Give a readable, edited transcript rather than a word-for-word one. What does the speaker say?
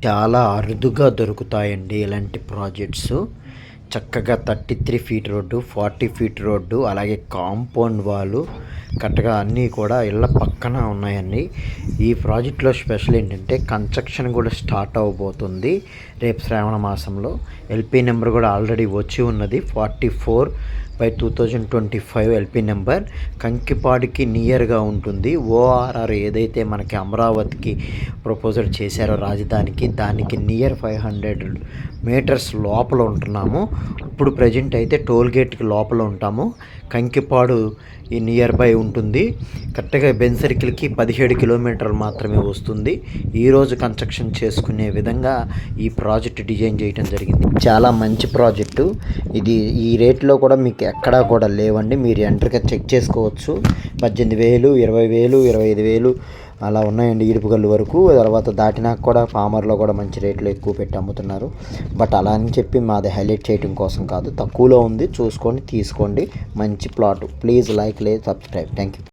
చాలా అరుదుగా దొరుకుతాయండి ఇలాంటి ప్రాజెక్ట్స్. చక్కగా 33 ఫీట్ రోడ్డు, 40 ఫీట్ రోడ్డు, అలాగే కాంపౌండ్ వాలు కరెక్ట్‌గా అన్నీ కూడా ఇళ్ళ పక్కన ఉన్నాయండి. ఈ ప్రాజెక్ట్‌లో స్పెషల్ ఏంటంటే కన్‌స్ట్రక్షన్ కూడా స్టార్ట్ అవ్వబోతుంది రేపు శ్రావణ మాసంలో. ఎల్‌పీ నెంబర్ కూడా ఆల్రెడీ వచ్చి ఉన్నది. 44/2025 ఎల్‌పీ నెంబర్. కంకిపాడుకి నియర్‌గా ఉంటుంది. ఓఆర్ఆర్ ఏదైతే మనకి అమరావతికి ప్రపోజల్ చేశారో రాజధానికి, దానికి నియర్ 500 మీటర్స్ లోపల ఉంటున్నాము. ఇప్పుడు ప్రజెంట్ అయితే టోల్ గేట్‌కి లోపల ఉంటాము. కంకిపాడు ఈ నియర్ బై ఉంటుంది. కరెక్ట్‌గా బెంజ్ సర్కిల్‌కి 17 కిలోమీటర్లు మాత్రమే వస్తుంది. ఈరోజు కన్స్ట్రక్షన్ చేసుకునే విధంగా ఈ ప్రాజెక్ట్ డిజైన్ చేయడం జరిగింది. చాలా మంచి ప్రాజెక్టు ఇది. ఈ రేట్లో కూడా మీకు ఎక్కడా కూడా లేవండి. మీరు ఎంటర్గా చెక్ చేసుకోవచ్చు. 18,000, 20,000, 25,000 అలా ఉన్నాయండి ఇడుపుగల్లు వరకు. తర్వాత దాటినాక కూడా పామర్లో కూడా మంచి రేట్లో ఎక్కువ పెట్టి అమ్ముతున్నారు. బట్ అలా అని చెప్పి మాది హైలైట్ చేయడం కోసం కాదు, తక్కువలో ఉంది చూసుకోండి, తీసుకోండి. మంచి plot. Please like, subscribe. Thank you.